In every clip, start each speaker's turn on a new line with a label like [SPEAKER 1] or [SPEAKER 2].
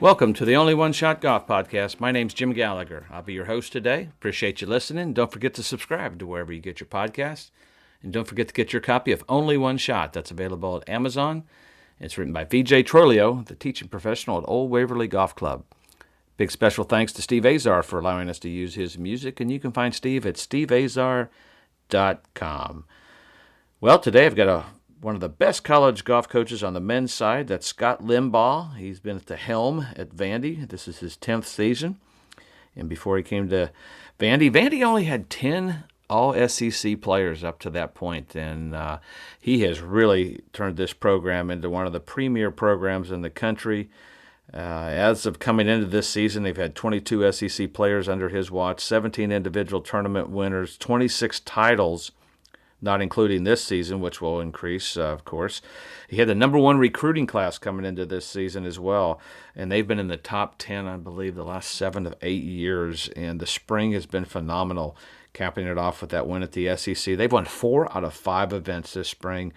[SPEAKER 1] Welcome to the Only One Shot Golf Podcast. My name's Jim Gallagher. I'll be your host today. Appreciate you listening. Don't forget to subscribe to wherever you get your podcasts. And don't forget to get your copy of Only One Shot. That's available at Amazon. It's written by VJ Trollio, the teaching professional at Old Waverly Golf Club. Big special thanks to Steve Azar for allowing us to use his music. And you can find Steve at steveazar.com. Well, today I've got one of the best college golf coaches on the men's side. That's Scott Limbaugh. He's been at the helm at Vandy. This is his 10th season. And before he came to Vandy only had 10 all-SEC players up to that point. And he has really turned this program into one of the premier programs in the country. As of coming into this season, they've had 22 SEC players under his watch, 17 individual tournament winners, 26 titles, not including this season, which will increase, of course. He had the number one recruiting class coming into this season as well, and they've been in the top 10, I believe, the last 7 to 8 years, and the spring has been phenomenal, capping it off with that win at the SEC. They've won 4 out of 5 events this spring,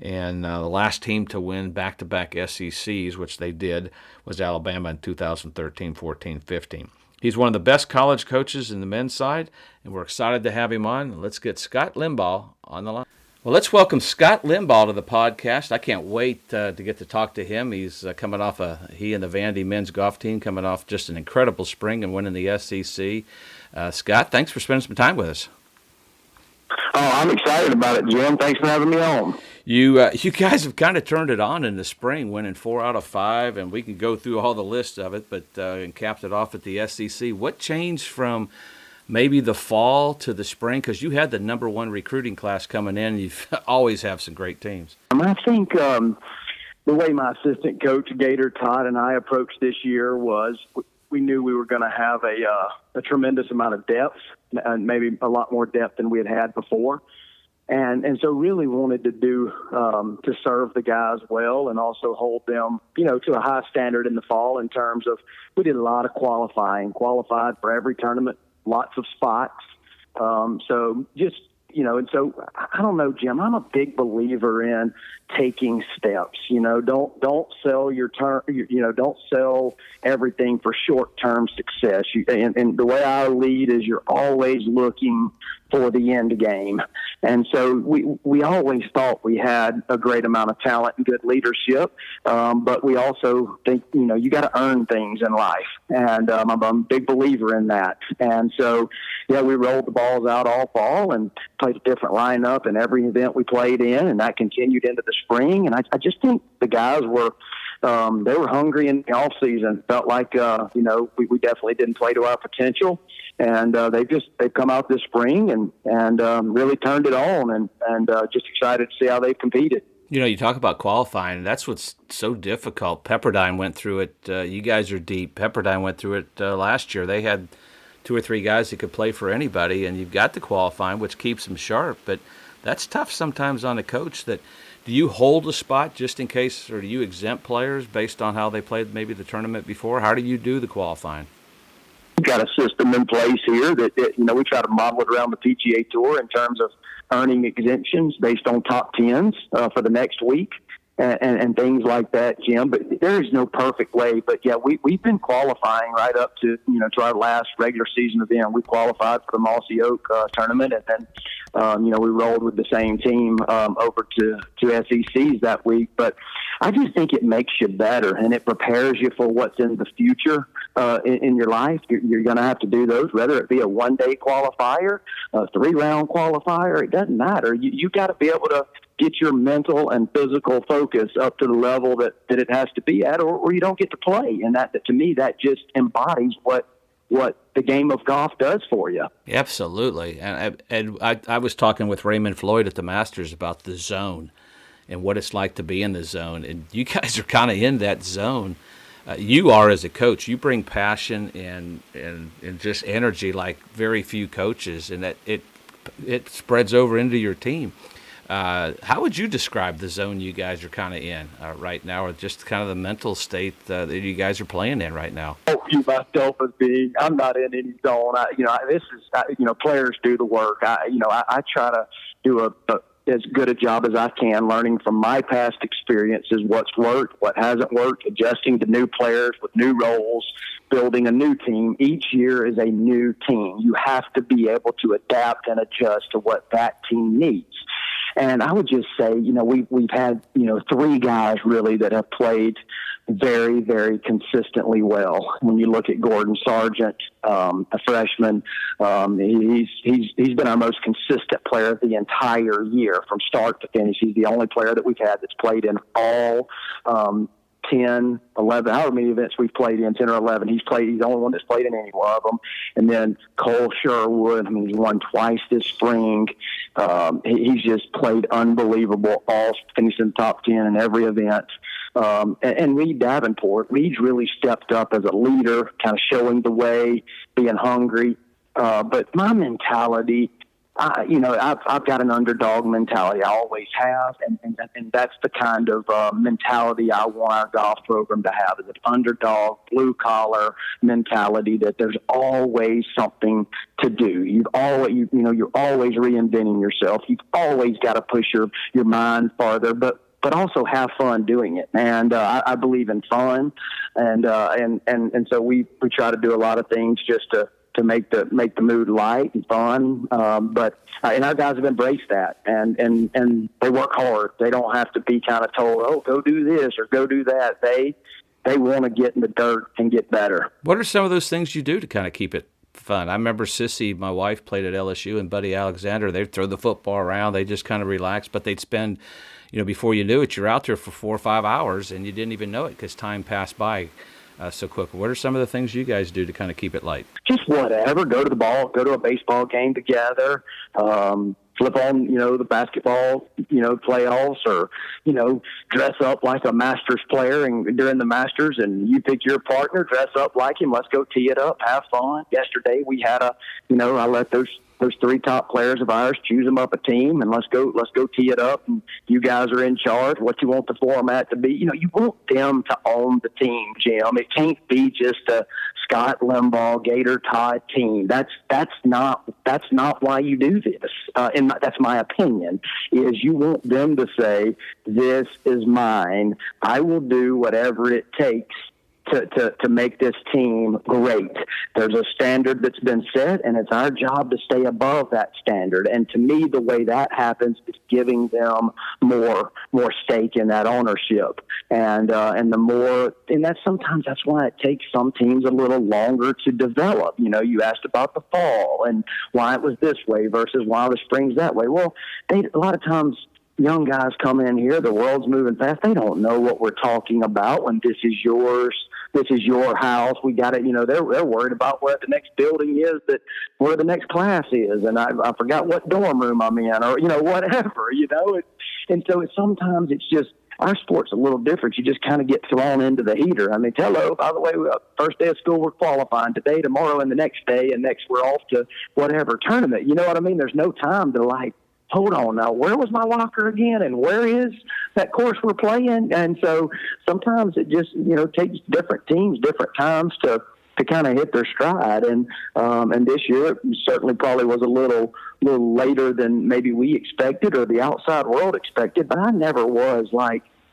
[SPEAKER 1] and the last team to win back-to-back SECs, which they did, was Alabama in 2013, 14, 15. He's one of the best college coaches in the men's side, and we're excited to have him on. Let's get Scott Limbaugh on the line. Well, let's welcome Scott Limbaugh to the podcast. I can't wait to get to talk to him. He's coming off he and the Vandy men's golf team coming off just an incredible spring and winning the SEC. Scott, thanks for spending some time with us.
[SPEAKER 2] Oh, I'm excited about it, Jim. Thanks for having me on.
[SPEAKER 1] You guys have kind of turned it on in the spring, winning 4 out of 5, and we can go through all the list of it, but and capped it off at the SEC. What changed from maybe the fall to the spring? Because you had the number one recruiting class coming in. You always have some great teams.
[SPEAKER 2] I think the way my assistant coach, Gator Todd, and I approached this year was we knew we were going to have a tremendous amount of depth, and maybe a lot more depth than we had before. And so really wanted to do to serve the guys well and also hold them, to a high standard in the fall in terms of we did a lot of qualified for every tournament, lots of spots. So just, and so I don't know, Jim, I'm a big believer in taking steps. Don't sell don't sell everything for short-term success. And the way I lead is you're always looking for the end game. And so we always thought we had a great amount of talent and good leadership, but we also think, you got to earn things in life. And I'm a big believer in that. And so, we rolled the balls out all fall and played a different lineup in every event we played in, and that continued into the spring. And I just think the guys were they were hungry in the off season. Felt like we definitely didn't play to our potential, and they've come out this spring and really turned it on, and just excited to see how they've competed.
[SPEAKER 1] You talk about qualifying, and that's what's so difficult. Pepperdine went through it. You guys are deep. Pepperdine went through it last year. They had 2 or 3 guys that could play for anybody, and you've got the qualifying, which keeps them sharp. But that's tough sometimes on a coach. Do you hold a spot just in case, or do you exempt players based on how they played maybe the tournament before? How do you do the qualifying?
[SPEAKER 2] We've got a system in place here that we try to model it around the PGA Tour in terms of earning exemptions based on top 10s for the next week and things like that, Jim. But there is no perfect way. But, we've been qualifying right up to, to our last regular season event. We qualified for the Mossy Oak tournament, and then, we rolled with the same team over to SECs that week. But I just think it makes you better, and it prepares you for what's in the future in your life. You're going to have to do those, whether it be a one-day qualifier, a 3-round qualifier. It doesn't matter. You got to be able to get your mental and physical focus up to the level that it has to be at, or you don't get to play. And that to me, that just embodies what the game of golf does for you.
[SPEAKER 1] Absolutely. And I was talking with Raymond Floyd at the Masters about the zone and what it's like to be in the zone. And you guys are kind of in that zone. You are as a coach. You bring passion and just energy like very few coaches, and that it spreads over into your team. How would you describe the zone you guys are kind of in right now, or just kind of the mental state that you guys are playing in right now?
[SPEAKER 2] I don't view myself as I'm not in any zone. Players do the work. I try to do as good a job as I can, learning from my past experiences, what's worked, what hasn't worked, adjusting to new players with new roles, building a new team. Each year is a new team. You have to be able to adapt and adjust to what that team needs. And I would just say, we've had, 3 guys really that have played very, very consistently well. When you look at Gordon Sargent, a freshman, he's been our most consistent player of the entire year from start to finish. He's the only player that we've had that's played in all 10, 11, however many events we've played in, 10 or 11. He's the only one that's played in any one of them. And then Cole Sherwood, he's won twice this spring. He's just played unbelievable, all finishing top 10 in every event. And Reed Davenport, Reed's really stepped up as a leader, kind of showing the way, being hungry. But my mentality, I've got an underdog mentality. I always have, and that's the kind of mentality I want our golf program to have, is an underdog, blue-collar mentality that there's always something to do. You're always reinventing yourself. You've always got to push your mind farther, but also have fun doing it. And I believe in fun, and so we try to do a lot of things just to make the mood light and fun. But our guys have embraced that, and they work hard. They don't have to be kind of told, oh, go do this or go do that. They want to get in the dirt and get better.
[SPEAKER 1] What are some of those things you do to kind of keep it fun? I remember Sissy, my wife, played at LSU, and Buddy Alexander, they'd throw the football around. They just kind of relaxed, but they'd spend, before you knew it, you're out there for 4 or 5 hours, and you didn't even know it because time passed by so quick. What are some of the things you guys do to kind of keep it light?
[SPEAKER 2] Just whatever. Go to a baseball game together. Flip on, the basketball, playoffs, or, dress up like a Masters player and during the Masters, and you pick your partner, dress up like him. Let's go tee it up, have fun. Yesterday we had I let those 3 top players of ours choose them up a team, and let's go tee it up. And you guys are in charge. What you want the format to be? You want them to own the team, Jim. It can't be just a Scott Limbaugh, Gator Todd team. That's not why you do this. And that's my opinion. Is you want them to say, "This is mine. I will do whatever it takes to make this team great." There's a standard that's been set, and it's our job to stay above that standard. And to me, the way that happens is giving them more stake in that ownership. And that's why it takes some teams a little longer to develop. You asked about the fall and why it was this way versus why the spring's that way. Well, a lot of times young guys come in here, the world's moving fast. They don't know what we're talking about when this is yours. This is your house. We got it. They're worried about what the next building is, where the next class is. And I forgot what dorm room I'm in, or, whatever, And so sometimes it's just, our sport's a little different. You just kind of get thrown into the heater. Hello, by the way, first day of school, we're qualifying today, tomorrow, and the next day, and next we're off to whatever tournament. You know what I mean? There's no time to hold on now, where was my locker again, and where is that course we're playing? And so sometimes it just, takes different teams, different times to kind of hit their stride. And this year it certainly probably was a little later than maybe we expected or the outside world expected, but I never was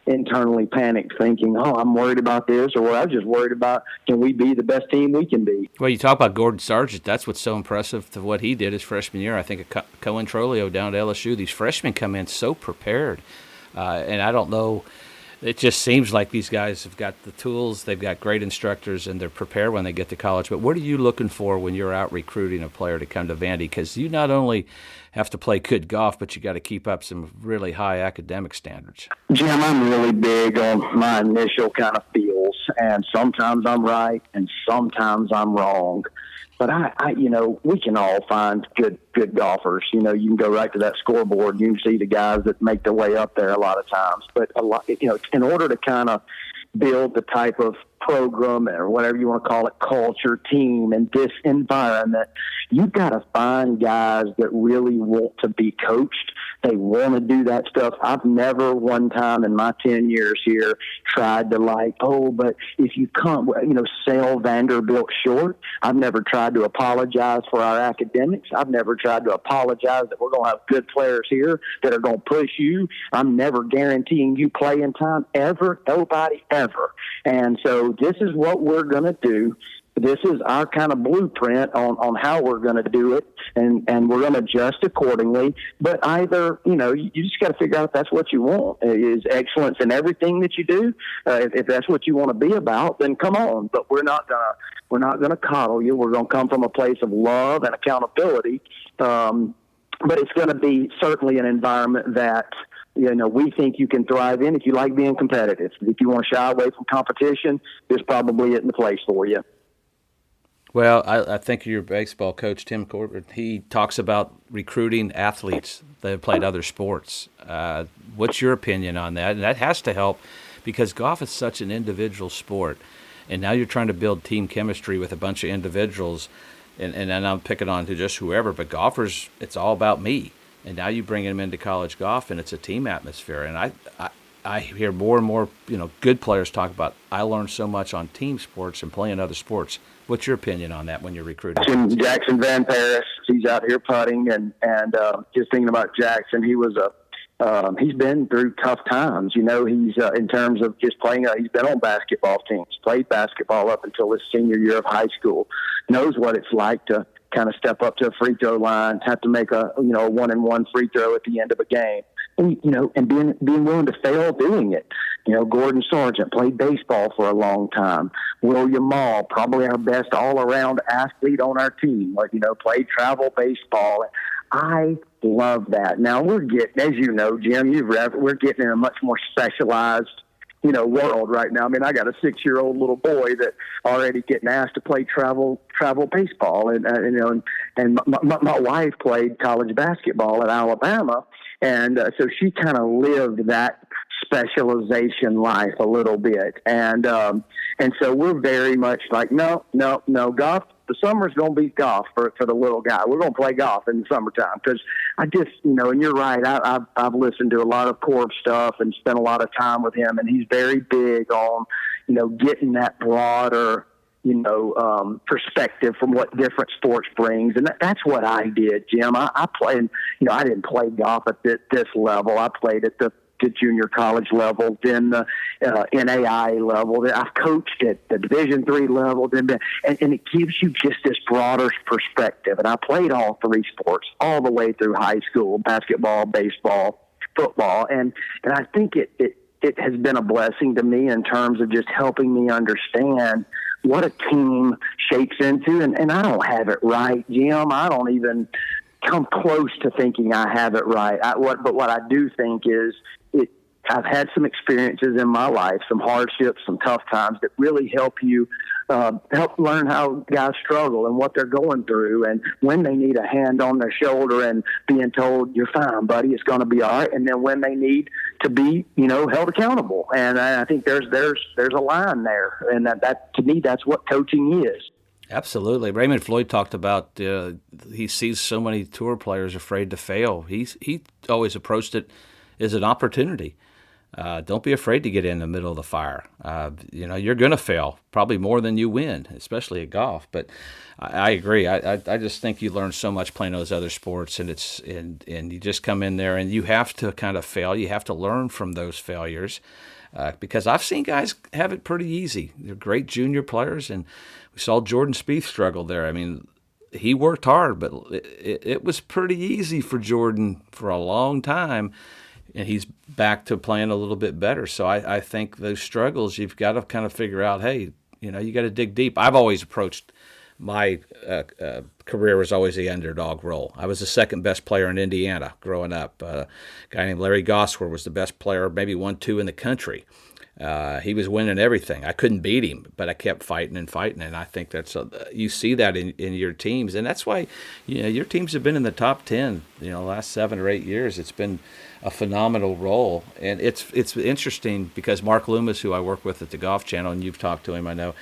[SPEAKER 2] internally panicked thinking, oh, I'm worried about this, or I was just worried about, can we be the best team we can be?
[SPEAKER 1] Well, you talk about Gordon Sargent. That's what's so impressive to what he did his freshman year. I think at Cohen Trolio down at LSU, these freshmen come in so prepared. And I don't know, it just seems like these guys have got the tools, they've got great instructors, and they're prepared when they get to college. But what are you looking for when you're out recruiting a player to come to Vandy? Because you not only have to play good golf, but you got to keep up some really high academic standards.
[SPEAKER 2] Jim, I'm really big on my initial kind of feels, and sometimes I'm right and sometimes I'm wrong. But I we can all find good golfers. You can go right to that scoreboard and you can see the guys that make their way up there a lot of times. But in order to kind of build the type of program or whatever you want to call it, culture, team, and this environment, you've got to find guys that really want to be coached. They want to do that stuff. I've never one time in my 10 years here tried to but if you come, sell Vanderbilt short. I've never tried to apologize for our academics. I've never tried to apologize that we're going to have good players here that are going to push you. I'm never guaranteeing you playing time ever. Nobody ever. And so this is what we're going to do. This is our kind of blueprint on how we're going to do it, and we're going to adjust accordingly. But either, you just got to figure out if that's what you want, is excellence in everything that you do. If that's what you want to be about, then come on. But we're not gonna coddle you. We're going to come from a place of love and accountability. But it's going to be certainly an environment that we think you can thrive in if you like being competitive. If you want to shy away from competition, this probably isn't the place for you.
[SPEAKER 1] Well, I think your baseball coach, Tim Corbett, he talks about recruiting athletes that have played other sports. What's your opinion on that? And that has to help because golf is such an individual sport. And now you're trying to build team chemistry with a bunch of individuals. And then I'm picking on to just whoever. But golfers, it's all about me. And now you bring them into college golf, and it's a team atmosphere. And I hear more and more, good players talk about, I learned so much on team sports and playing other sports. What's your opinion on that when you're recruiting?
[SPEAKER 2] Jackson Van Paris, he's out here putting, and just thinking about Jackson, he's been through tough times. He's in terms of just playing. He's been on basketball teams, played basketball up until his senior year of high school. Knows what it's like to kind of step up to a free throw line, have to make a 1-and-1 free throw at the end of a game. And being willing to fail doing it. Gordon Sargent played baseball for a long time. William Mall, probably our best all-around athlete on our team, played travel baseball. I love that. Now we're getting, as you know, Jim, we're getting in a much more specialized world right now. I mean, I got a 6-year-old little boy that already getting asked to play travel baseball, and my wife played college basketball at Alabama, and so she kind of lived that specialization life a little bit, and so we're very much like no golf. The summer's going to be golf for the little guy. We're going to play golf in the summertime because I just, and you're right. I've listened to a lot of Corb stuff and spent a lot of time with him, and he's very big on, getting that broader, perspective from what different sports brings. And that's what I did, Jim. I played, I didn't play golf at this level. I played at the junior college level, then the NAI level. I've coached at the Division III level, and it gives you just this broader perspective. And I played all three sports all the way through high school: basketball, baseball, football, and I think it has been a blessing to me in terms of just helping me understand what a team shapes into. And I don't have it right, Jim. I don't even come close to thinking I have it right. But what I do think is I've had some experiences in my life, some hardships, some tough times that really help you help learn how guys struggle and what they're going through, and when they need a hand on their shoulder and being told, "You're fine, buddy, it's going to be all right," and then when they need to be, held accountable. And I think there's a line there, and that to me, that's what coaching is.
[SPEAKER 1] Absolutely. Raymond Floyd talked about he sees so many tour players afraid to fail. He always approached it as an opportunity. Don't be afraid to get in the middle of the fire. You're going to fail, probably more than you win, especially at golf. But I agree. I just think you learn so much playing those other sports, and you just come in there and you have to kind of fail. You have to learn from those failures because I've seen guys have it pretty easy. They're great junior players, and we saw Jordan Spieth struggle there. I mean, he worked hard, but it was pretty easy for Jordan for a long time. And he's back to playing a little bit better. So I think those struggles, you've got to kind of figure out, hey, you got to dig deep. I've always approached my career as always the underdog role. I was the second best player in Indiana growing up. A guy named Larry Goswer was the best player, maybe 1-2 in the country. He was winning everything. I couldn't beat him, but I kept fighting, and I think you see that in your teams, and that's why your teams have been in the top 10. The last 7 or 8 years, it's been a phenomenal role. And it's interesting because Mark Loomis, who I work with at the Golf Channel, and you've talked to him, I know,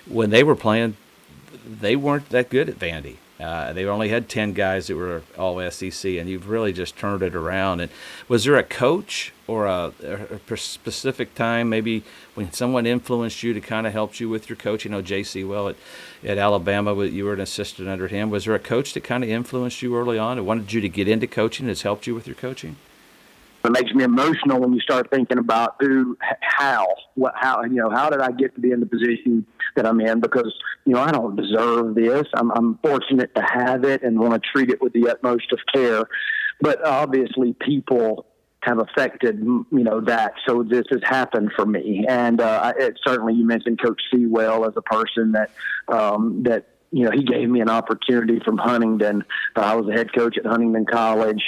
[SPEAKER 1] when they were playing, they weren't that good at Vandy. They only had 10 guys that were all SEC, and you've really just turned it around. And was there a coach or a specific time, maybe when someone influenced you to kind of help you with your coaching? J.C. Well at Alabama, you were an assistant under him. Was there a coach that kind of influenced you early on and wanted you to get into coaching, that's helped you with your coaching?
[SPEAKER 2] It makes me emotional when you start thinking about how did I get to be in the position that I'm in? Because, I don't deserve this. I'm fortunate to have it and want to treat it with the utmost of care. But obviously people have affected, that. So this has happened for me. And certainly you mentioned Coach Sewell as a person that he gave me an opportunity from Huntingdon. I was a head coach at Huntingdon College.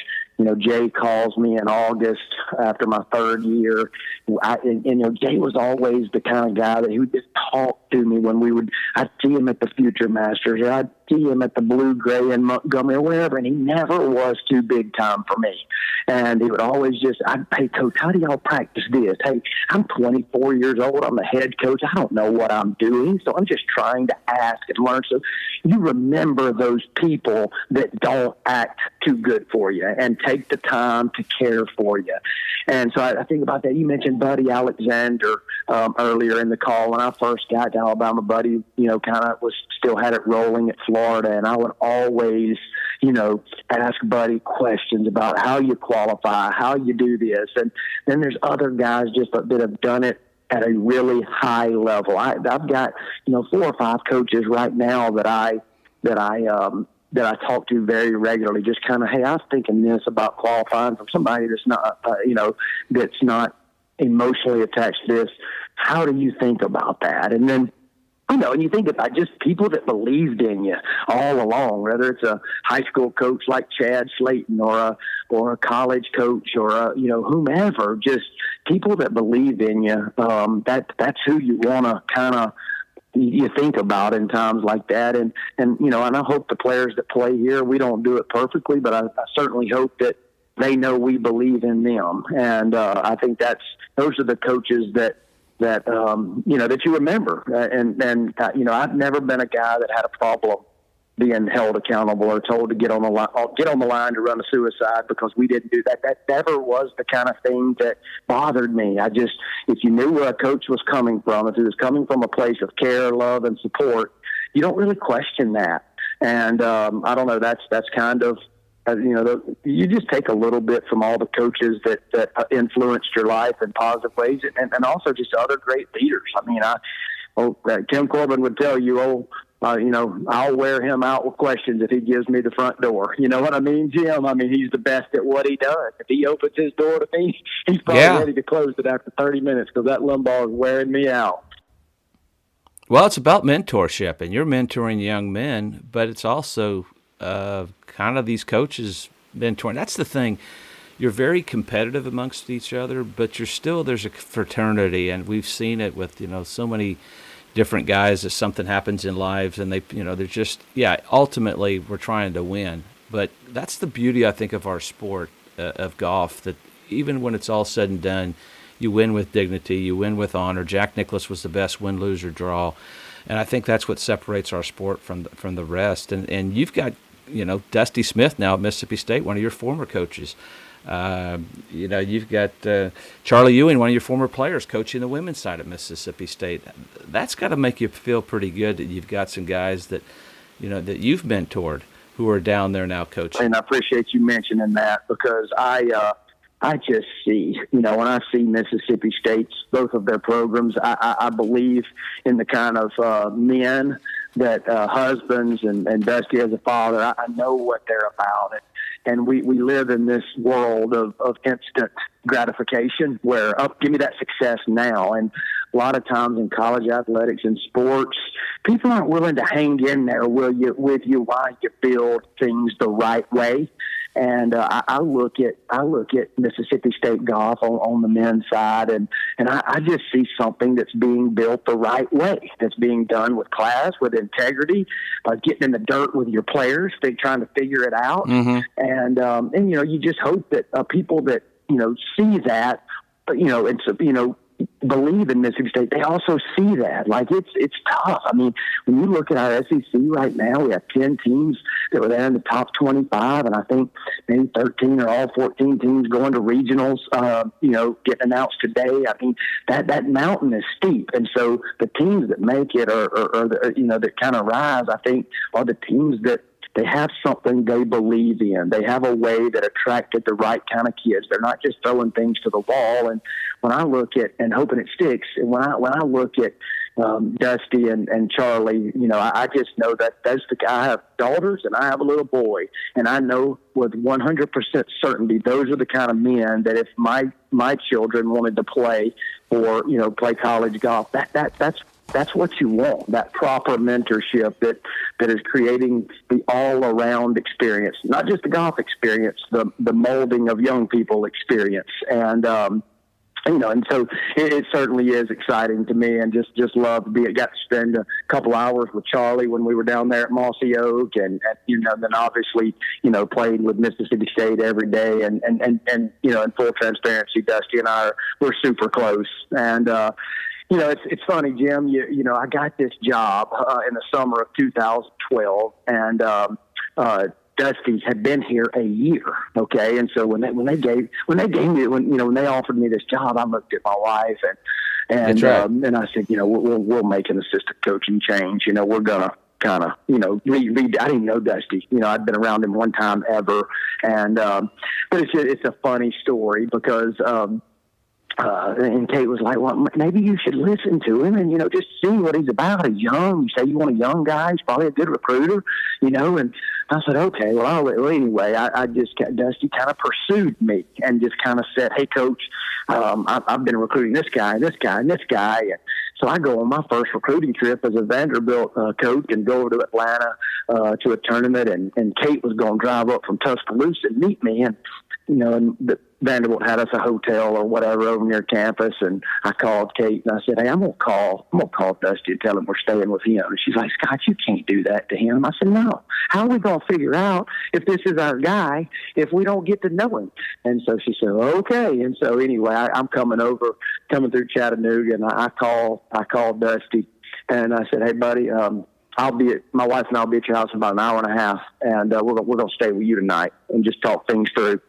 [SPEAKER 2] Jay calls me in August after my third year. Jay was always the kind of guy that he would just talk to me when I'd see him at the Future Masters, or I'd see him at the Blue Gray in Montgomery or wherever, and he never was too big time for me. And he would always hey, Coach, how do y'all practice this? Hey, I'm 24 years old. I'm the head coach. I don't know what I'm doing, so I'm just trying to ask and learn. So you remember those people that don't act too good for you and take the time to care for you. And so I think about that. You mentioned Buddy Alexander earlier in the call. When I first got to Alabama, Buddy, kind of still had it rolling at Florida, and I would always, ask Buddy questions about how you qualify, how you do this. And then there's other guys just that have done it at a really high level. I've got, 4 or 5 coaches right now that I talk to very regularly, just kind of, hey, I was thinking this about qualifying from somebody that's not, that's not emotionally attached to this. How do you think about that? And then, and you think about just people that believed in you all along, whether it's a high school coach like Chad Slayton or a college coach or whomever, just people that believe in you. That's who you want to kind of you think about in times like that. And I hope the players that play here, we don't do it perfectly, but I certainly hope that they know we believe in them. And I think those are the coaches that you remember. I've never been a guy that had a problem being held accountable or told to get on the line to run a suicide because we didn't do that. That never was the kind of thing that bothered me. If you knew where a coach was coming from, if he was coming from a place of care, love, and support, you don't really question that. And I don't know, that's kind of, you just take a little bit from all the coaches that influenced your life in positive ways, and also just other great leaders. I mean, Tim Corbin would tell you, I'll wear him out with questions if he gives me the front door. You know what I mean, Jim? I mean, he's the best at what he does. If he opens his door to me, he's probably ready to close it after 30 minutes because that Limbaugh is wearing me out.
[SPEAKER 1] Well, it's about mentorship, and you're mentoring young men, but it's also kind of these coaches mentoring. That's the thing. You're very competitive amongst each other, but there's a fraternity, and we've seen it with, so many different guys as something happens in lives, and they're just, ultimately we're trying to win. But that's the beauty, I think, of our sport, of golf, that even when it's all said and done, you win with dignity, you win with honor. Jack Nicklaus was the best win, lose, or draw. And I think that's what separates our sport from the rest. And you've got, Dusty Smith now at Mississippi State, one of your former coaches. You've got Charlie Ewing, one of your former players, coaching the women's side at Mississippi State. That's got to make you feel pretty good that you've got some guys that, that you've mentored who are down there now coaching.
[SPEAKER 2] And I appreciate you mentioning that because I just see, when I see Mississippi State's, both of their programs, I believe in the kind of men that husbands and Dusty as a father, I know what they're about. And we live in this world of instant gratification where, give me that success now. And a lot of times in college athletics and sports, people aren't willing to hang in there with you while you build things the right way. And I look at Mississippi State golf on the men's side, and I just see something that's being built the right way, that's being done with class, with integrity, getting in the dirt with your players, trying to figure it out. Mm-hmm. And you just hope that people that see that, it's, believe in Mississippi State. They also see that. Like, it's tough. I mean, when you look at our SEC right now, we have 10 teams that were there in the top 25, and I think maybe 13 or all 14 teams going to regionals, getting announced today. I mean, that mountain is steep. And so the teams that make it or that kind of rise, I think, are the teams that they have something they believe in. They have a way that attracted the right kind of kids. They're not just throwing things to the wall. And when I look at, and hoping it sticks, and when I look at Dusty and Charlie, I just know that that's the guy. I have daughters and I have a little boy, and I know with 100% certainty those are the kind of men that if my children wanted to play or play college golf, that's what you want, that proper mentorship that is creating the all-around experience, not just the golf experience, the molding of young people experience. And, and so it certainly is exciting to me, and just love to got to spend a couple hours with Charlie when we were down there at Mossy Oak, and then obviously, played with Mississippi State every day. And in full transparency, Dusty and we're super close. And, it's funny, Jim. I got this job in the summer of 2012, and Dusty had been here a year. Okay, and so when they offered me this job, I looked at my wife and
[SPEAKER 1] right.
[SPEAKER 2] And I said, we'll make an assistant coaching change. We're gonna kind of I didn't know Dusty. I'd been around him one time ever, and but it's a funny story because. And Kate was like, well, maybe you should listen to him and, just see what he's about. He's young. You say you want a young guy. He's probably a good recruiter, and I said, okay, well, anyway, I just, Dusty kind of pursued me and just kind of said, hey, Coach, I've been recruiting this guy, and this guy, and this guy. And so I go on my first recruiting trip as a Vanderbilt coach and go over to Atlanta to a tournament, and Kate was going to drive up from Tuscaloosa and meet me. And, Vanderbilt had us a hotel or whatever over near campus, and I called Kate and I said, hey, I'm gonna call Dusty and tell him we're staying with him. And she's like, Scott, you can't do that to him. I said, no. How are we gonna figure out if this is our guy if we don't get to know him? And so she said, okay. And so anyway, I'm coming through Chattanooga, and I called Dusty and I said, hey, buddy, my wife and I'll be at your house in about an hour and a half, and we're going to stay with you tonight and just talk things through.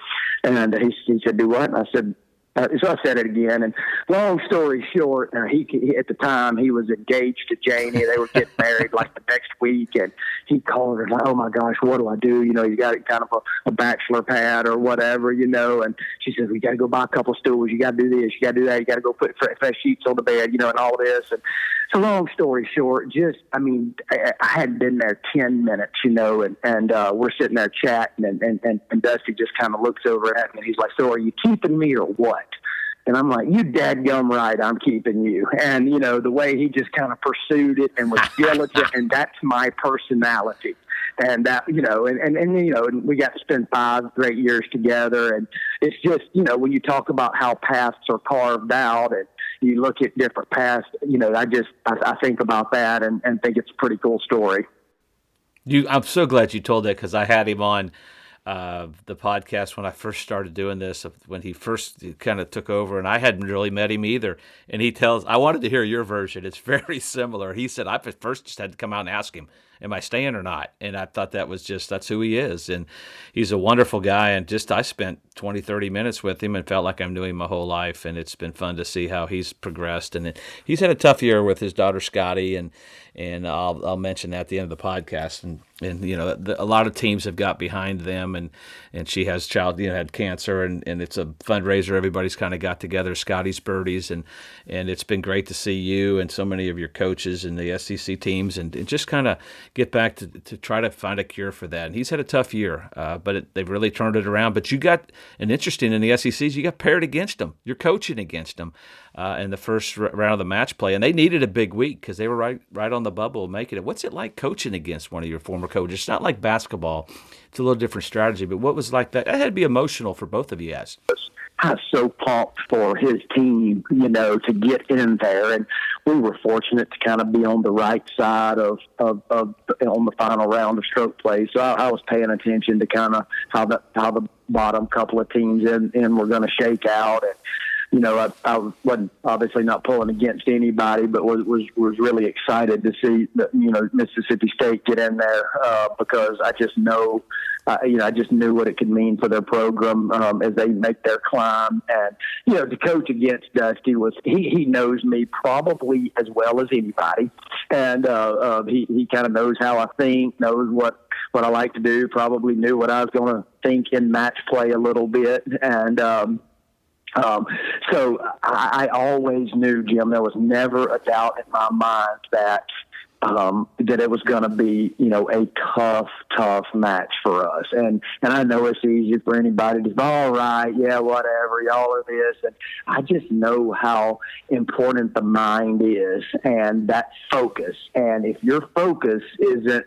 [SPEAKER 2] And he said, do what? And I said, so I said it again. And long story short, he at the time he was engaged to Janie. They were getting married like the next week, and he called her like, oh my gosh, what do I do? You got kind of a bachelor pad or whatever, And she said, we got to go buy a couple of stools. You got to do this. You got to do that. You got to go put fresh sheets on the bed, and all this. And so long story short, I hadn't been there 10 minutes, and we're sitting there chatting, and Dusty just kind of looks over at me, and he's like, so are you keeping me or what? And I'm like, you dadgum right, I'm keeping you. And, the way he just kind of pursued it and was diligent, and that's my personality. And that, and we got to spend 5 great years together. And it's just, when you talk about how paths are carved out and you look at different paths, I think about that and think it's a pretty cool story.
[SPEAKER 1] I'm so glad you told that, because I had him on the podcast when I first started doing this, when he first kind of took over, and I hadn't really met him either. And I wanted to hear your version. It's very similar. He said, I first just had to come out and ask him, am I staying or not? And I thought that's who he is. And he's a wonderful guy. And I spent 20, 30 minutes with him and felt like I knew him my whole life. And it's been fun to see how he's progressed. And he's had a tough year with his daughter, Scotty. And I'll mention that at the end of the podcast. And a lot of teams have got behind them. And she has had cancer. And it's a fundraiser. Everybody's kind of got together, Scotty's Birdies. And it's been great to see you and so many of your coaches and the SEC teams and just kind of get back to try to find a cure for that. And he's had a tough year, but they've really turned it around. But you got, and interesting in the SECs, you got paired against them. You're coaching against them in the first round of the match play. And they needed a big week because they were right on the bubble making it. What's it like coaching against one of your former coaches? It's not like basketball. It's a little different strategy. But what was like that? That had to be emotional for both of you guys.
[SPEAKER 2] I was so pumped for his team, to get in there. And we were fortunate to kind of be on the right side of on the final round of stroke play. So I was paying attention to kind of how the bottom couple of teams in were going to shake out. And, I wasn't obviously not pulling against anybody, but was really excited to see Mississippi State get in there because I just know, I just knew what it could mean for their program as they make their climb. And to coach against Dusty he knows me probably as well as anybody, and he kind of knows how I think, knows what I like to do. Probably knew what I was going to think in match play a little bit, and. So I always knew, Jim, there was never a doubt in my mind that it was going to be, a tough match for us. And I know it's easy for anybody to say, all right, yeah, whatever, y'all are this. And I just know how important the mind is and that focus. And if your focus isn't,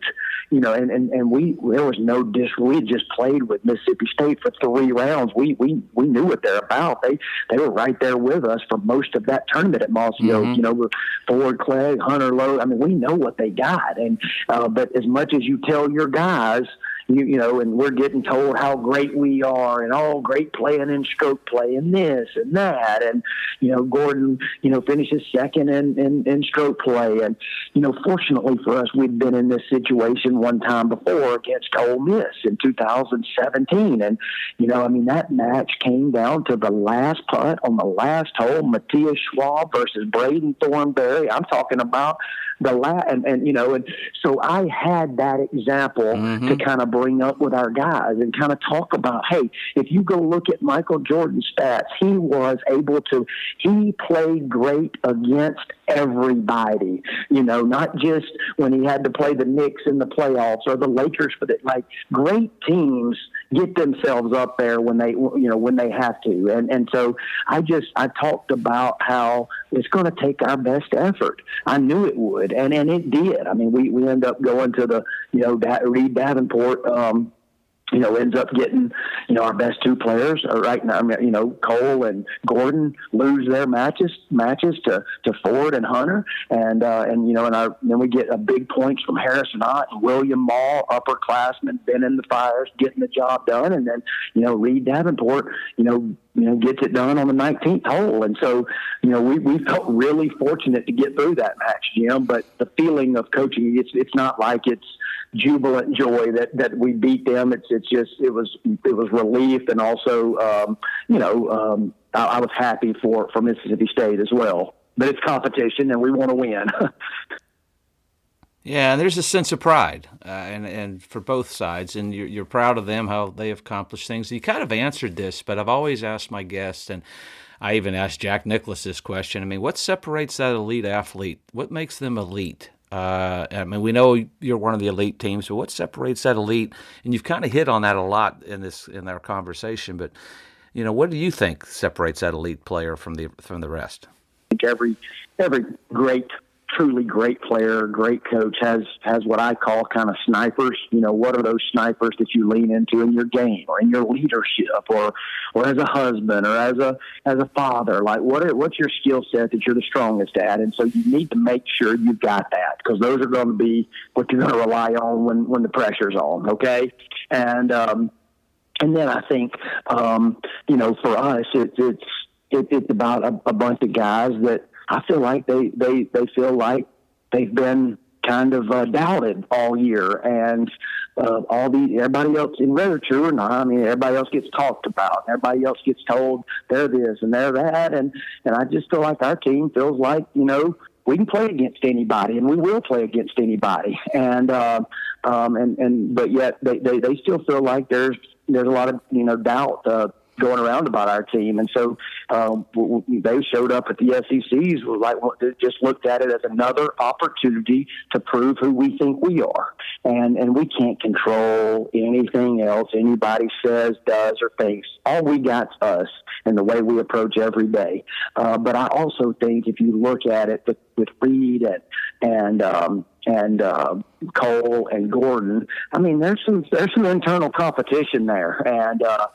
[SPEAKER 2] and there was no we had just played with Mississippi State for 3 rounds. We knew what they're about. They were right there with us for most of that tournament at Mossy Oak. With Ford Clegg, Hunter Lowe. I mean, we know what they got. And but as much as you tell your guys, and we're getting told how great we are and all great playing in stroke play and this and that. And, Gordon, finishes second in stroke play. And, fortunately for us, we'd been in this situation one time before against Ole Miss in 2017. And, that match came down to the last putt on the last hole, Matthias Schwab versus Braden Thornberry. I'm talking about the last, and so I had that example to kind of bring up with our guys and kind of talk about, hey, if you go look at Michael Jordan's stats, he played great against everybody, not just when he had to play the Knicks in the playoffs or the Lakers, but great teams get themselves up there when they have to. And so I talked about how it's going to take our best effort. I knew it would. And it did. I mean, we end up going to the, Reed Davenport, ends up getting, our best 2 players right now. Cole and Gordon lose their matches to Ford and Hunter, and then we get a big points from Harrison Ott and William Mall, upperclassmen, been in the fires, getting the job done, and then Reed Davenport, gets it done on the 19th hole. And so, we felt really fortunate to get through that match, Jim. But the feeling of coaching, it's not like it's jubilant joy that we beat them. It's just it was relief, and also I was happy for Mississippi State as well. But it's competition, and we want to win.
[SPEAKER 1] Yeah, and there's a sense of pride, and for both sides, and you're proud of them, how they have accomplished things. You kind of answered this, but I've always asked my guests, and I even asked Jack Nicklaus this question. I mean, what separates that elite athlete? What makes them elite? I mean, we know you're one of the elite teams, but what separates that elite? And you've kind of hit on that a lot in our conversation. But what do you think separates that elite player from the rest?
[SPEAKER 2] I think every truly great player, great coach has what I call kind of snipers. What are those snipers that you lean into in your game or in your leadership or as a husband or as a father? Like what's your skill set that you're the strongest at? And so you need to make sure you've got that, because those are going to be what you're going to rely on when the pressure's on. Okay. And then I think, for us, it's about a bunch of guys that I feel like they feel like they've been kind of doubted all year, and everybody else, and whether true or not, I mean, everybody else gets talked about. Everybody else gets told they're this and they're that, and I just feel like our team feels like we can play against anybody, and we will play against anybody, and but yet they still feel like there's a lot of doubt going around about our team. And so they showed up at the SECs, they just looked at it as another opportunity to prove who we think we are. And we can't control anything else anybody says, does, or thinks. All we got's us and the way we approach every day. But I also think if you look at it with Reed and Cole and Gordon, I mean, there's some internal competition there, and to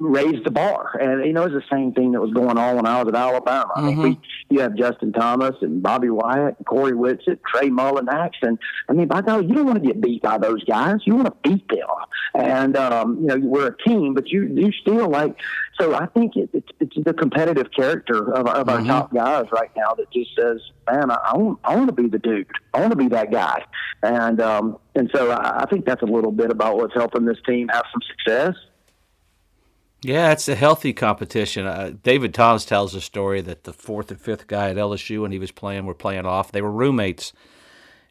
[SPEAKER 2] raised the bar. And, it's the same thing that was going on when I was at Alabama. I mean, you have Justin Thomas and Bobby Wyatt and Corey Whitsitt, Trey Mullinax. And, I mean, by God, you don't want to get beat by those guys. You want to beat them. And, we're a team, but you still like – so I think it's the competitive character of our top guys right now that just says, man, I want to be the dude. I want to be that guy. And so I think that's a little bit about what's helping this team have some success.
[SPEAKER 1] Yeah, it's a healthy competition. David Toms tells a story that the fourth and fifth guy at LSU when he was playing were playing off. They were roommates,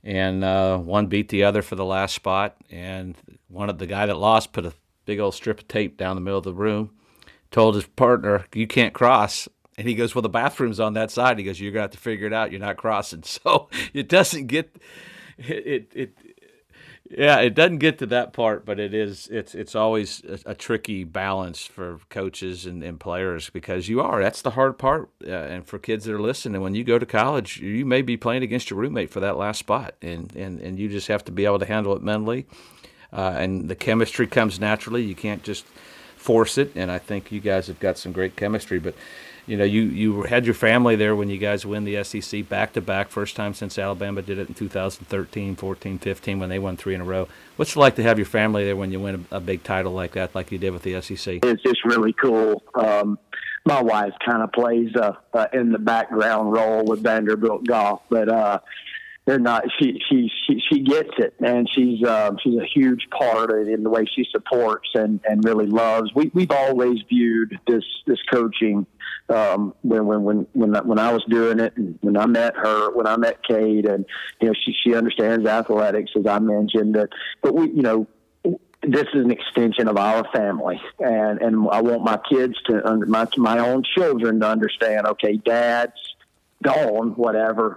[SPEAKER 1] and one beat the other for the last spot. And the guy that lost put a big old strip of tape down the middle of the room, told his partner, "You can't cross." And he goes, "Well, the bathroom's on that side." He goes, "You're going to have to figure it out. You're not crossing." So it doesn't get it doesn't get to that part, but it's always a tricky balance for coaches and players because that's the hard part. And for kids that are listening, when you go to college, you may be playing against your roommate for that last spot, and you just have to be able to handle it mentally. And the chemistry comes naturally. You can't just force it, and I think you guys have got some great chemistry. But you had your family there when you guys win the SEC back-to-back, first time since Alabama did it in 2013, 14, 15 when they won 3 in a row. What's it like to have your family there when you win a big title like that, like you did with the SEC?
[SPEAKER 2] It's just really cool. My wife kind of plays in the background role with Vanderbilt golf, but they're not. She gets it, and she's a huge part of it in the way she supports and really loves. We've always viewed this coaching. When I was doing it, and when I met Kate, and she understands athletics, as I mentioned. But this is an extension of our family, and I want my kids my own children to understand. Okay, Dad's gone,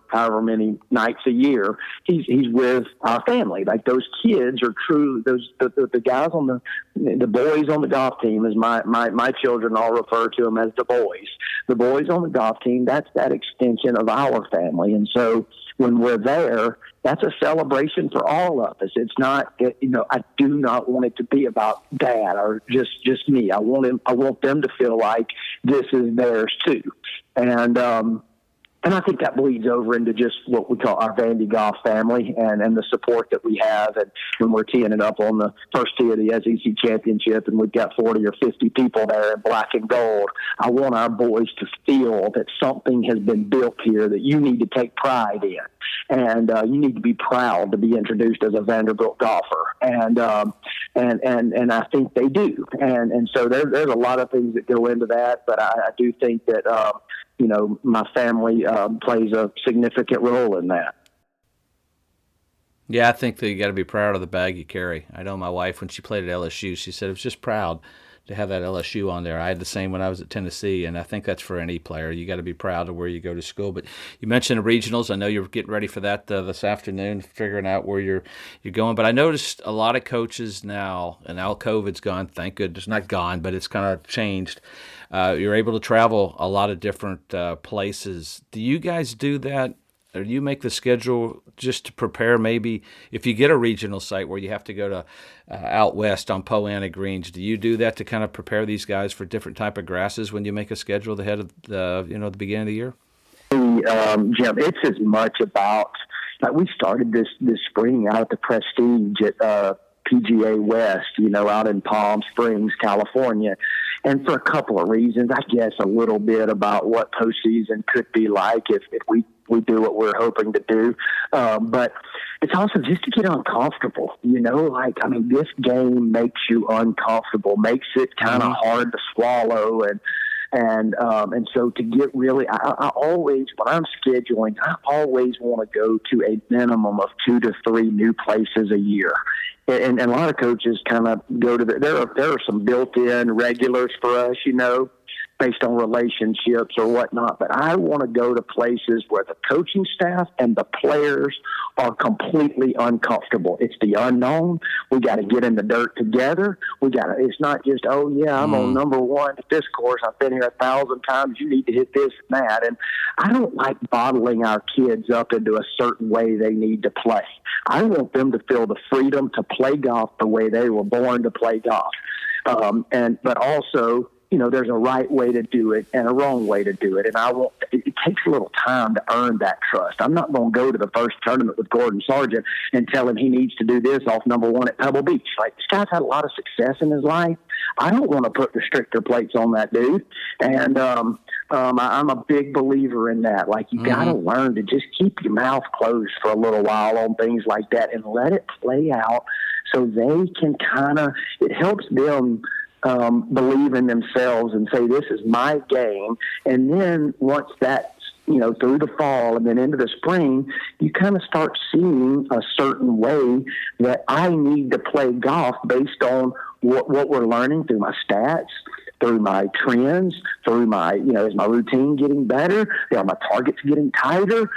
[SPEAKER 2] however many nights a year, he's with our family. Like those kids are true. The guys on the boys on the golf team, as my children all refer to them as the boys. The boys on the golf team, that's that extension of our family. And so when we're there, that's a celebration for all of us. It's not, I do not want it to be about Dad or just me. I want them to feel like this is theirs too. And I think that bleeds over into just what we call our Vandy golf family and the support that we have. And when we're teeing it up on the first tee of the SEC championship and we've got 40 or 50 people there in black and gold, I want our boys to feel that something has been built here that you need to take pride in. And you need to be proud to be introduced as a Vanderbilt golfer. And I think they do. And so there's a lot of things that go into that, but I do think that, my family plays a significant role in that.
[SPEAKER 1] Yeah, I think that you got to be proud of the bag you carry. I know my wife, when she played at LSU, she said it was just proud to have that LSU on there. I had the same when I was at Tennessee, and I think that's for any player. You got to be proud of where you go to school. But you mentioned the regionals. I know you're getting ready for that this afternoon, figuring out where you're going. But I noticed a lot of coaches now, and now COVID's gone, thank goodness, not gone, but it's kind of changed. You're able to travel a lot of different places. Do you guys do that? Or do you make the schedule just to prepare maybe if you get a regional site where you have to go to out west on Poe Annett Greens? Do you do that to kind of prepare these guys for different type of grasses when you make a schedule ahead of the beginning of the year?
[SPEAKER 2] Jim, it's as much about we started this spring out at the Prestige at PGA West, out in Palm Springs, California. And for a couple of reasons, I guess a little bit about what postseason could be like if we do what we're hoping to do. But it's also just to get uncomfortable, this game makes you uncomfortable, makes it kind of hard to swallow. And so to get really, I always, when I'm scheduling, I always want to go to a minimum of 2 to 3 new places a year. And a lot of coaches kind of go to there are some built-in regulars for us, based on relationships or whatnot. But I want to go to places where the coaching staff and the players are completely uncomfortable. It's the unknown. We got to get in the dirt together. It's not just, I'm on number 1 at this course. I've been here 1,000 times. You need to hit this and that. And I don't like bottling our kids up into a certain way they need to play. I want them to feel the freedom to play golf the way they were born to play golf. But also, there's a right way to do it and a wrong way to do it. And it takes a little time to earn that trust. I'm not going to go to the first tournament with Gordon Sargent and tell him he needs to do this off number one at Pebble Beach. Like, this guy's had a lot of success in his life. I don't want to put restrictor plates on that dude. And I'm a big believer in that. Like, you got to learn to just keep your mouth closed for a little while on things like that and let it play out so they can it helps them believe in themselves and say, this is my game. And then once that's, through the fall and then into the spring, you kind of start seeing a certain way that I need to play golf based on what we're learning through my stats, through my trends, through my, is my routine getting better? Are my targets getting tighter?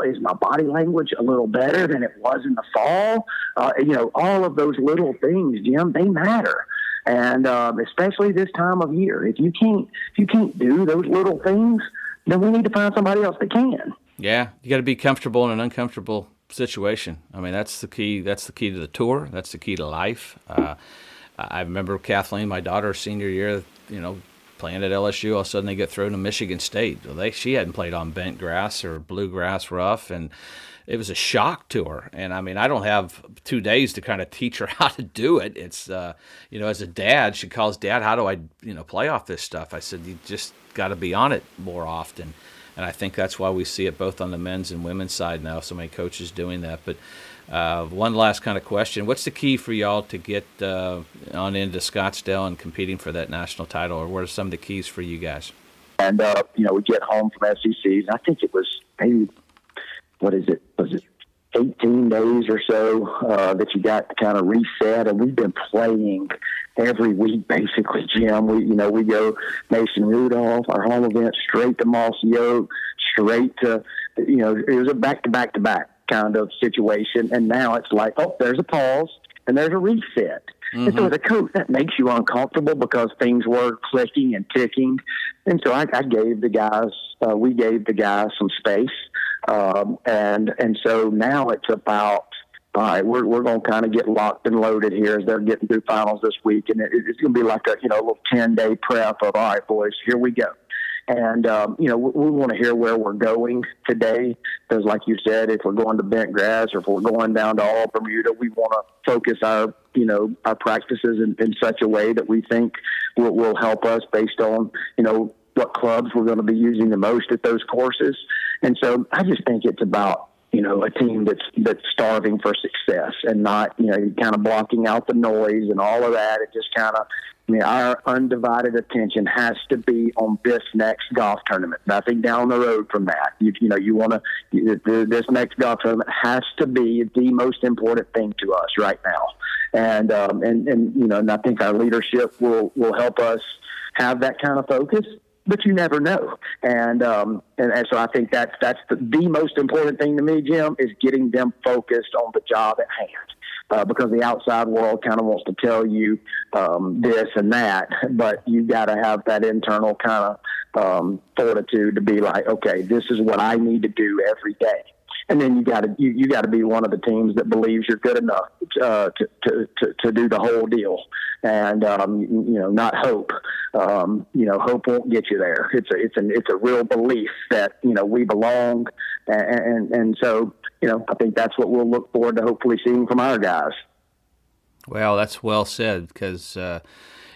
[SPEAKER 2] Is my body language a little better than it was in the fall? All of those little things, Jim, they matter. And especially this time of year, if you can't do those little things, then we need to find somebody else that can.
[SPEAKER 1] Yeah, you got to be comfortable in an uncomfortable situation. I mean, that's the key. That's the key to the tour. That's the key to life. I remember Kathleen, my daughter's senior year, playing at LSU. All of a sudden, they get thrown to Michigan State. She hadn't played on bent grass or bluegrass rough, and it was a shock to her. And I mean, I don't have 2 days to kind of teach her how to do it. It's, as a dad, she calls, Dad, how do I, play off this stuff? I said, you just got to be on it more often. And I think that's why we see it both on the men's and women's side now, so many coaches doing that. But one last kind of question. What's the key for y'all to get on into Scottsdale and competing for that national title? Or what are some of the keys for you guys?
[SPEAKER 2] And, we get home from SECs. I think it was maybe, was it 18 days or so that you got to kind of reset, and we've been playing every week basically, Jim. We go Mason Rudolph, our home event, straight to Mossy Oak, straight to, it was a back-to-back-to-back kind of situation, and now it's like, there's a pause and there's a reset. And so as a coach, that makes you uncomfortable because things were clicking and ticking. And so I gave the guys, we gave the guys some space. And so now it's about, all right, we're going to kind of get locked and loaded here as they're getting through finals this week. And it's going to be like a, little 10-day prep of, all right, boys, here we go. And, we want to hear where we're going today. Because like you said, if we're going to bent grass or if we're going down to all Bermuda, we want to focus our practices in such a way that we think will help us based on, what clubs we're going to be using the most at those courses. And so I just think it's about, a team that's starving for success and not, kind of blocking out the noise and all of that. It just kind of, our undivided attention has to be on this next golf tournament. Nothing down the road from that. You want to, this next golf tournament has to be the most important thing to us right now. And I think our leadership will help us have that kind of focus. But you never know, and so I think that's the most important thing to me, Jim, is getting them focused on the job at hand, because the outside world kind of wants to tell you this and that, but you got to have that internal kind of fortitude to be like, okay, this is what I need to do every day. And then you got to be one of the teams that believes you're good enough to do the whole deal, and not hope. Hope won't get you there. It's a real belief that we belong, and so I think that's what we'll look forward to hopefully seeing from our guys.
[SPEAKER 1] Well, that's well said, because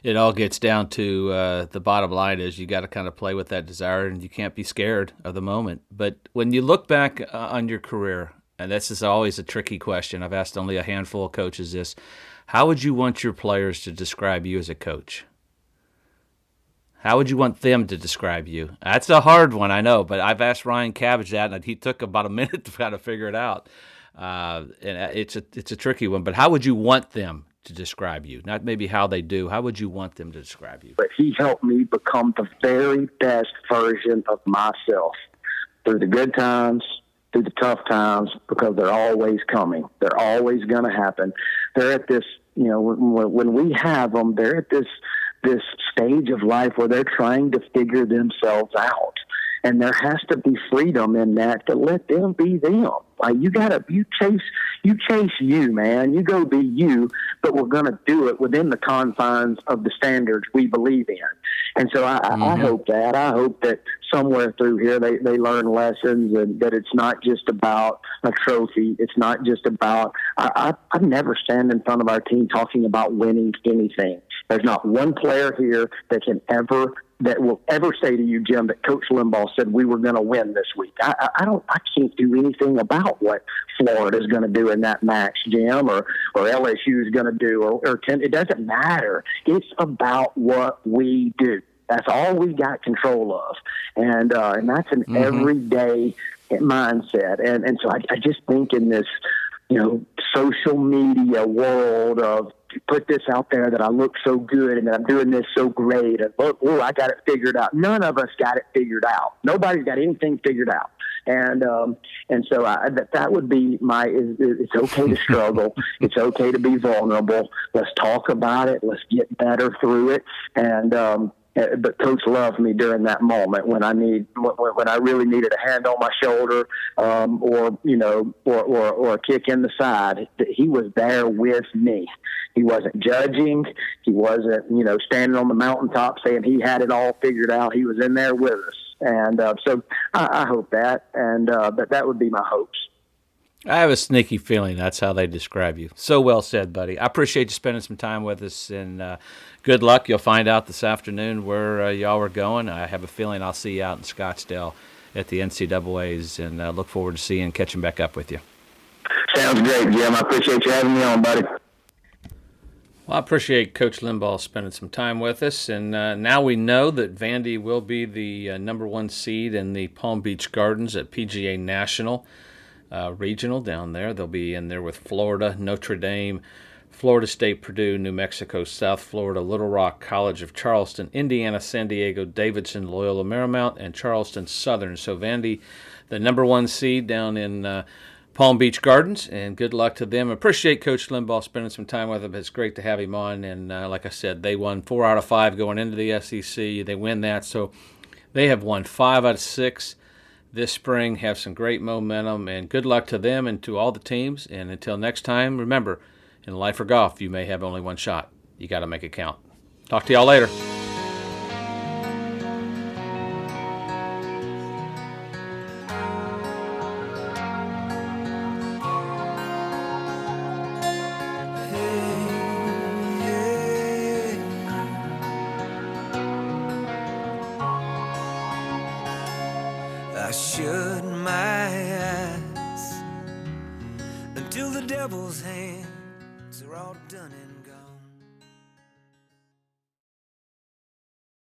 [SPEAKER 1] it all gets down to the bottom line is you got to kind of play with that desire, and you can't be scared of the moment. But when you look back on your career, and this is always a tricky question, I've asked only a handful of coaches this, how would you want your players to describe you as a coach? How would you want them to describe you? That's a hard one, I know, but I've asked Ryan Cabbage that, and he took about a minute to kind of figure it out. And it's a tricky one, but how would you want them to describe you? Not maybe how they do. How would you want them to describe you?
[SPEAKER 2] But he helped me become the very best version of myself through the good times, through the tough times, because they're always coming. They're always going to happen. They're at this, when we have them, they're at this stage of life where they're trying to figure themselves out. And there has to be freedom in that to let them be them. Like you chase you, man. You go be you, but we're going to do it within the confines of the standards we believe in. And so I hope that somewhere through here they learn lessons, and that it's not just about a trophy. It's not just about, I've never stand in front of our team talking about winning anything. There's not one player here that will ever say to you, Jim, that Coach Limbaugh said we were going to win this week. I can't do anything about what Florida is going to do in that match, Jim, or LSU is going to do, or it doesn't matter. It's about what we do. That's all we got control of, and that's an everyday mindset. And so I just think in this, social media world of put this out there that I look so good and that I'm doing this so great, and look, I got it figured out. None of us got it figured out. Nobody's got anything figured out. And so that would be it's okay to struggle. It's okay to be vulnerable. Let's talk about it. Let's get better through it. But Coach loved me during that moment when I really needed a hand on my shoulder, or a kick in the side. He was there with me. He wasn't judging. He wasn't, standing on the mountaintop saying he had it all figured out. He was in there with us. And so I hope that, and that would be my hopes.
[SPEAKER 1] I have a sneaky feeling that's how they describe you. So well said, buddy. I appreciate you spending some time with us, and good luck. You'll find out this afternoon where y'all are going. I have a feeling I'll see you out in Scottsdale at the NCAAs, and look forward to seeing and catching back up with you.
[SPEAKER 2] Sounds great, Jim. I appreciate you having me on, buddy.
[SPEAKER 1] Well, I appreciate Coach Limbaugh spending some time with us, and now we know that Vandy will be the number 1 seed in the Palm Beach Gardens at PGA National Regional down there. They'll be in there with Florida, Notre Dame, Florida State, Purdue, New Mexico, South Florida, Little Rock, College of Charleston, Indiana, San Diego, Davidson, Loyola Marymount, and Charleston Southern. So Vandy, the number 1 seed down in Palm Beach Gardens, and good luck to them. Appreciate Coach Limbaugh spending some time with them. It's great to have him on, and like I said, they won 4 out of 5 going into the SEC. They win that, so they have won 5 out of 6 this spring, have some great momentum, and good luck to them and to all the teams. And until next time, remember, in life or golf, you may have only one shot. You got to make it count. Talk to y'all later.
[SPEAKER 3] I shut my eyes until the devil's hands are all done in